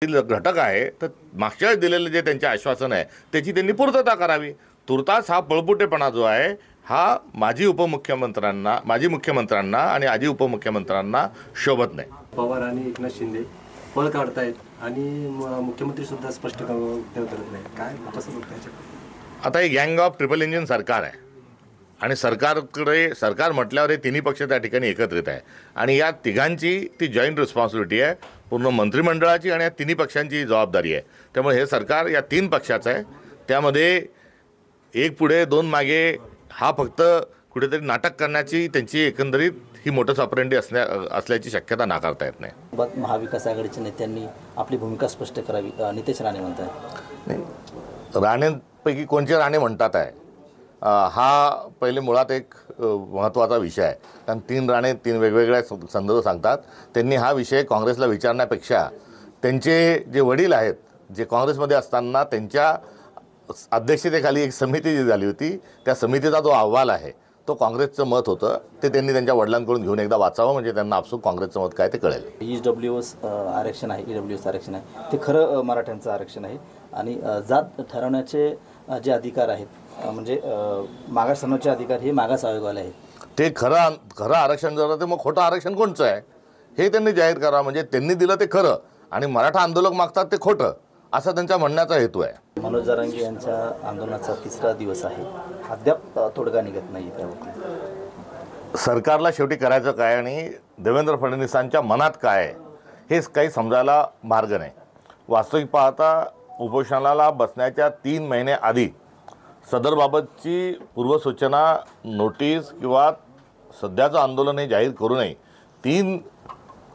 घटक आहे तर मागच्या वेळेस दिलेलं जे त्यांचे आश्वासन आहे त्याची त्यांनी पूर्तता करावी। तुर्तास हा पळपुटेपणा जो आहे हा माजी मुख्यमंत्र्यांना आणि आजी उपमुख्यमंत्र्यांना शोभत नाही। पवार आणि एकनाथ शिंदे पळ काढतायत आणि मुख्यमंत्री सुद्धा स्पष्ट करत नाही, काय कसं बघताय? आता हे गँग ऑफ ट्रिपल इंजिन सरकार आहे आणि सरकार म्हटल्यावर हे तिन्ही पक्ष त्या ठिकाणी एकत्रित आहे आणि या तिघांची ती जॉईंट रिस्पॉन्सिबिलिटी आहे, पूर्ण मंत्रिमंडळाची आणि या तिन्ही पक्षांची जबाबदारी आहे। त्यामुळे हे सरकार या तीन पक्षाचं आहे, त्यामध्ये एक पुढे दोन मागे हा फक्त कुठेतरी नाटक करण्याची त्यांची एकंदरीत ही मोटस ऑपरेंडी असल्याची शक्यता नाकारता येत नाही। महाविकास आघाडीच्या नेत्यांनी आपली भूमिका स्पष्ट करावी, नितेश राणे म्हणतात। नाही, राणेंपैकी कोणचे राणे म्हणतात आहे हा पहिले मुळात एक महत्त्वाचा विषय आहे, कारण तीन राणे तीन वेगवेगळ्या संदर्भ सांगतात। त्यांनी हा विषय काँग्रेसला विचारण्यापेक्षा त्यांचे जे वडील आहेत जे काँग्रेसमध्ये असताना त्यांच्या अध्यक्षतेखाली एक समिती जी झाली होती त्या समितीचा जो अहवाल आहे तो काँग्रेसचं मत होतं, ते त्यांनी त्यांच्या वडिलांकडून घेऊन एकदा वाचावं म्हणजे त्यांना आपसूक काँग्रेसचं मत काय ते कळेल। ईडब्ल्यूएस आरक्षण आहे, ईडब्ल्यूएस आरक्षण आहे ते खरं मराठ्यांचं आरक्षण आहे आणि जात ठरवण्याचे जे अधिकार आहेत म्हणजे मागासवर्णाचे अधिकार हे मागास आयोगाला आहेत। ते खरं आरक्षण जर ते मग खोटं आरक्षण कोणचं आहे हे त्यांनी जाहीर करावं, म्हणजे त्यांनी दिलं ते खरं आणि मराठा आंदोलक मागतात ते खोटं असा त्यांच्या म्हणण्याचा हेतू आहे। मनोज जरांगे यांच्या आंदोलनाचा तिसरा दिवस आहे, अद्याप तोडगा निघत नाही त्यावर। सरकारला शेवटी करायचं काय आणि देवेंद्र फडणवीसांच्या मनात काय आहे हेच काही समजायला मार्ग नाही। वास्तविक पाहता उपोषणाला बसण्याच्या 3 महिने आधी सदरबाबतची पूर्वसूचना नोटीस किंवा सध्याचं आंदोलन हे जाहीर करू नये, 3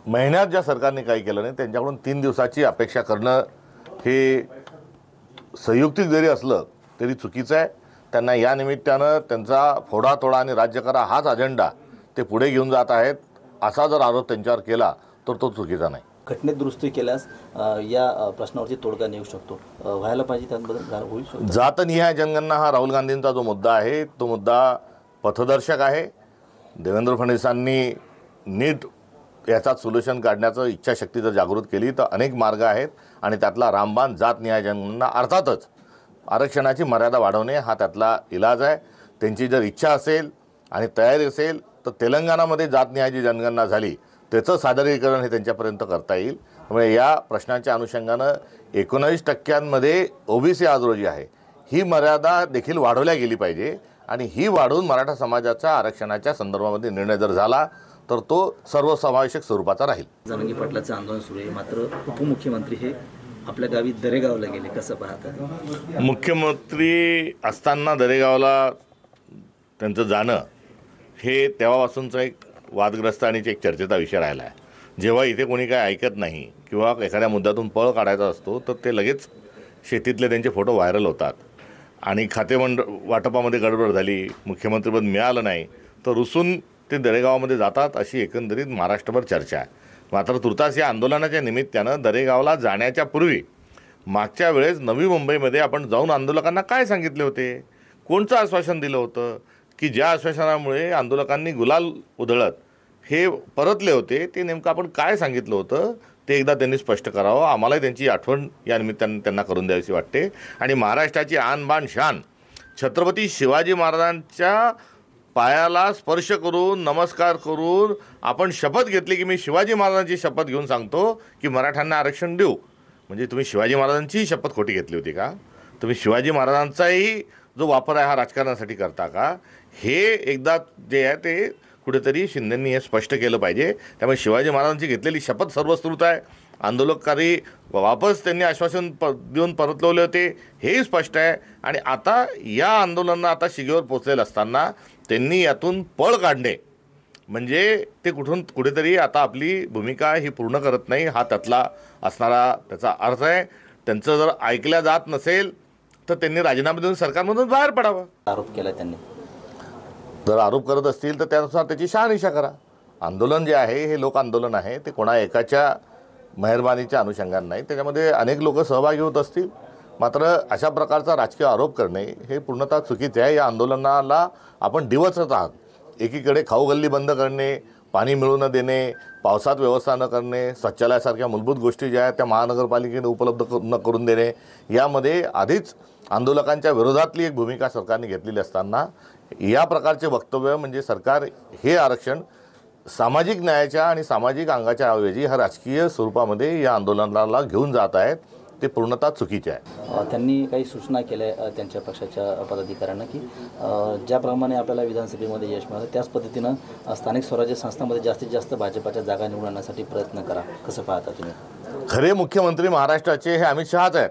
महिन्यात ज्या सरकारने काही केलं नाही त्यांच्याकडून 3 दिवसाची अपेक्षा करणं हे संयुक्तिक जरी असलं तरी चुकीचं आहे। त्यांना या निमित्तानं त्यांचा फोडातोडा आणि राज्य करा हाच अजेंडा ते पुढे घेऊन जात आहेत असा जर आरोप त्यांच्यावर केला तर तो चुकीचा नाही। घटनेत दुरुस्ती केल्यास या प्रश्नावरती तोडगा निघू शकतो, व्हायला पाहिजे, त्याबद्दल होईल शकतो। जातनिहाय जनगणना हा राहुल गांधींचा जो मुद्दा आहे तो मुद्दा पथदर्शक आहे। देवेंद्र फडणवीसांनी नीट याचा सोल्युशन काढण्याचं इच्छाशक्ती जर जागृत केली तर अनेक मार्ग आहेत आणि त्यातला रामबाण जातनिहाय जनगणना, अर्थातच आरक्षणाची मर्यादा वाढवणे हा त्यातला इलाज आहे। त्यांची जर इच्छा असेल आणि तयारी असेल तर तेलंगणामध्ये जातनिहायची जनगणना झाली त्याचं सादरीकरण हे त्यांच्यापर्यंत करता येईल। त्यामुळे या प्रश्नाच्या अनुषंगानं 19% ओबीसी आज रोजी आहे ही मर्यादा देखील वाढवल्या गेली पाहिजे आणि ही वाढवून मराठा समाजाच्या आरक्षणाच्या संदर्भामध्ये निर्णय जर झाला तर तो सर्वसमावेशक स्वरूपाचा राहील। जरांगे पाटलाचं आंदोलन सुरू आहे, मात्र उपमुख्यमंत्री हे आपल्या गावी दरेगावला गेले, कसं पाहतात? मुख्यमंत्री असताना दरेगावला त्यांचं जाणं हे तेव्हापासूनचं एक वादग्रस्त आणि एक चर्चेचा विषय राहिला आहे। जेव्हा इथे कोणी काय ऐकत नाही किंवा एखाद्या मुद्द्यातून पळ काढायचा असतो तर ते लगेच शेतीतले त्यांचे फोटो व्हायरल होतात आणि वाटपामध्ये गडबड झाली, मुख्यमंत्रीपद मिळालं नाही तर रुसून ते दरेगावामध्ये जातात अशी एकंदरीत महाराष्ट्रभर चर्चा आहे। मात्र तुर्तास या आंदोलनाच्या निमित्तानं दरेगावला जाण्याच्या पूर्वी मागच्या वेळेस नवी मुंबईमध्ये आपण जाऊन आंदोलकांना काय सांगितले होते, कोणतं आश्वासन दिलं होतं की ज्या आश्वासनामुळे आंदोलकांनी गुलाल उधळत हे परतले होते ते नेमकं आपण काय सांगितलं होतं ते एकदा त्यांनी स्पष्ट करावं। आम्हालाही त्यांची आठवण या निमित्तानं त्यांना करून द्यावीशी वाटते आणि महाराष्ट्राची आन बान शान छत्रपती शिवाजी महाराजांच्या पायाला स्पर्श करून नमस्कार करून आपण शपथ घेतली की मी शिवाजी महाराजांची शपथ घेऊन सांगतो की मराठ्यांना आरक्षण देऊ, म्हणजे तुम्ही शिवाजी महाराजांचीही शपथ खोटी घेतली होती का? तुम्ही शिवाजी महाराजांचाही जो वापर आहे हा राजकारणासाठी करता का? हे एकदा जे आहे ते कुठेतरी शिंदेंनी हे स्पष्ट केलं पाहिजे। त्यामुळे शिवाजी महाराजांची घेतलेली शपथ सर्वश्रुत आहे, आंदोलककारी वापस त्यांनी आश्वासन देऊन परतवले होते हेही स्पष्ट आहे आणि आता या आंदोलनानं आता शिगेवर पोचलेलं असताना त्यांनी यातून पळ काढणे म्हणजे ते कुठेतरी आता आपली भूमिका ही पूर्ण करत नाही हा त्यातला असणारा त्याचा अर्थ आहे। त्यांचं जर ऐकल्या जात नसेल तर त्यांनी राजीनामा देऊन सरकारमधून बाहेर पडावं। आरोप केला त्यांनी, जर आरोप करत असतील तर त्यानुसार त्याची शहानिशा करा। आंदोलन जे आहे हे लोक आंदोलन आहे, ते कोणा एकाच्या मेहरबानीच्या अनुषंगाने नाही, त्याच्यामध्ये अनेक लोक सहभागी होत असतील। मात्र अशा प्रकारचा राजकीय आरोप करणे हे पूर्णतः चुकीचे आहे। या आंदोलनाला आपण डिवचत आहात, एकीकडे खाऊ गल्ली बंद करणे, पाणी मिळू न देणे, पावसात व्यवस्था न करणे, शौचालयासारख्या मूलभूत गोष्टी ज्या आहेत त्या महानगरपालिकेने उपलब्ध न करून देणे, यामध्ये आधीच आंदोलकांच्या विरोधातली एक भूमिका सरकारने घेतलेली असताना या प्रकारचे वक्तव्य म्हणजे सरकार हे आरक्षण सामाजिक न्यायाच्या आणि सामाजिक अंगाच्या ऐवजी हा राजकीय स्वरूपामध्ये या आंदोलनाला घेऊन जात आहेत, ते पूर्णतः चुकीचे आहे. त्यांनी काही सूचना केल्या त्यांच्या पक्षाच्या पदाधिकाऱ्यांना की ज्याप्रमाणे आपल्याला विधानसभेमध्ये यश मिळालं त्याच पद्धतीनं स्थानिक स्वराज्य संस्थांमध्ये जास्तीत जास्त भाजपाच्या जागा निवडून आणण्यासाठी प्रयत्न करा. कसं पाहता तुम्ही? खरे मुख्यमंत्री महाराष्ट्राचे हे अमित शहाच आहेत.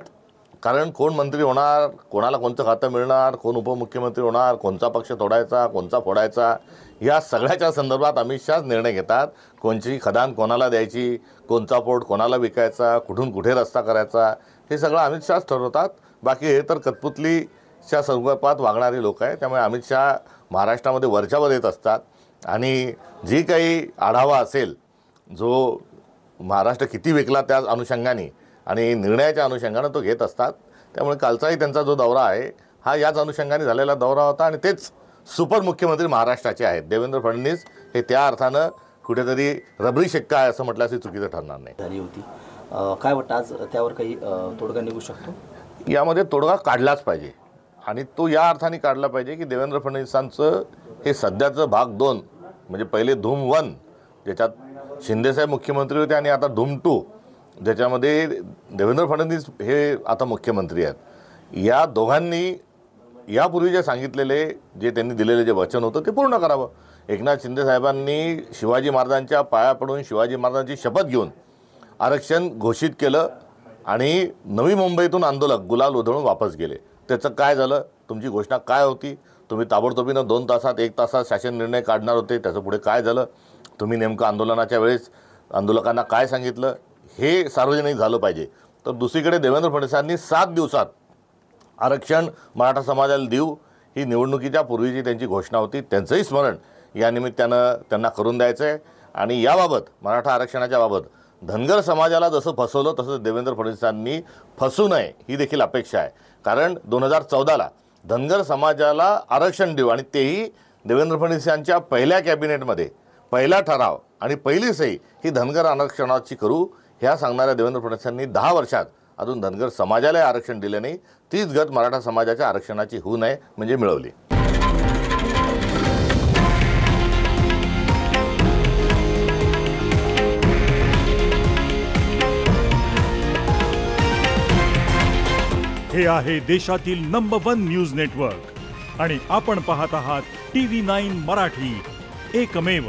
कारण कोण मंत्री होणार, कोणाला कोणतं खातं मिळणार, कोण उपमुख्यमंत्री होणार, कोणता पक्ष तोडायचा, कोणता फोडायचा, या सगळ्याच्या संदर्भात अमित शहाच निर्णय घेतात. कोणची खदान कोणाला द्यायची, कोणचा पोट कोणाला विकायचा, कुठून कुठे रस्ता करायचा, हे सगळं अमित शहाच ठरवतात. बाकी हे तर कठपुतलीच्या स्वरूपात वागणारे लोक आहेत. त्यामुळे अमित शहा महाराष्ट्रामध्ये वरच्यावर येत असतात आणि जी काही आढावा असेल, जो महाराष्ट्र किती विकला त्या अनुषंगाने आणि निर्णयाच्या अनुषंगानं तो घेत असतात. त्यामुळे कालचाही त्यांचा जो दौरा आहे हा याच अनुषंगाने झालेला दौरा होता आणि तेच सुपर मुख्यमंत्री महाराष्ट्राचे आहेत. देवेंद्र फडणवीस हे त्या अर्थानं कुठेतरी रबरी शिक्का आहे असं म्हटल्यास चुकीचं ठरणार नाही. झाली होती काय वाटतं आज त्यावर काही तोडगा निघू शकतो? यामध्ये तोडगा काढलाच पाहिजे आणि तो या अर्थाने काढला पाहिजे की देवेंद्र फडणवीसांचं हे सध्याचं भाग 2 म्हणजे पहिले धूम 1 ज्याच्यात शिंदेसाहेब मुख्यमंत्री होते आणि आता धूम 2 ज्याच्यामध्ये देवेंद्र फडणवीस हे आता मुख्यमंत्री आहेत. या दोघांनी यापूर्वी जे सांगितलेले जे त्यांनी दिलेले जे वचन होतं ते पूर्ण करावं. एकनाथ शिंदे साहेबांनी शिवाजी महाराजांच्या पाया पडून शिवाजी महाराजांची शपथ घेऊन आरक्षण घोषित केलं आणि नवी मुंबईतून आंदोलक गुलाल उधळून वापस गेले. त्याचं काय झालं? तुमची घोषणा काय होती? तुम्ही ताबडतोबीनं 2 तासात 1 तासात शासन निर्णय काढणार होते, त्याचं पुढे काय झालं? तुम्ही नेमकं आंदोलनाच्या वेळेस आंदोलकांना काय सांगितलं हे सार्वजनिक झालं पाहिजे. तर दुसरीकडे देवेंद्र फडणवीसांनी 7 दिवसात आरक्षण मराठा समाजाला देऊ ही निवडणुकीच्या पूर्वीची त्यांची घोषणा होती. त्यांचंही स्मरण या निमित्तानं त्यांना करून द्यायचं आहे. आणि याबाबत मराठा आरक्षणाच्या बाबत धनगर समाजाला जसं फसवलं तसं देवेंद्र फडणवीसांनी फसू नये ही देखील अपेक्षा आहे. कारण 2014ला धनगर समाजाला आरक्षण देऊ आणि तेही देवेंद्र फडणवीसांच्या पहिल्या कॅबिनेटमध्ये पहिला ठराव आणि पहिली सही ही धनगर आरक्षणाची करू ह्या सांगणाऱ्या देवेंद्र फडणवीसांनी 10 वर्षात अजून धनगर समाजाला आरक्षण दिले नाही. तीच गत मराठा समाजाच्या आरक्षणाची होऊ नये म्हणजे मिळवली. हे आहे देशातील नंबर 1 न्यूज नेटवर्क आणि आपण पाहत आहात TV9 मराठी, एकमेव.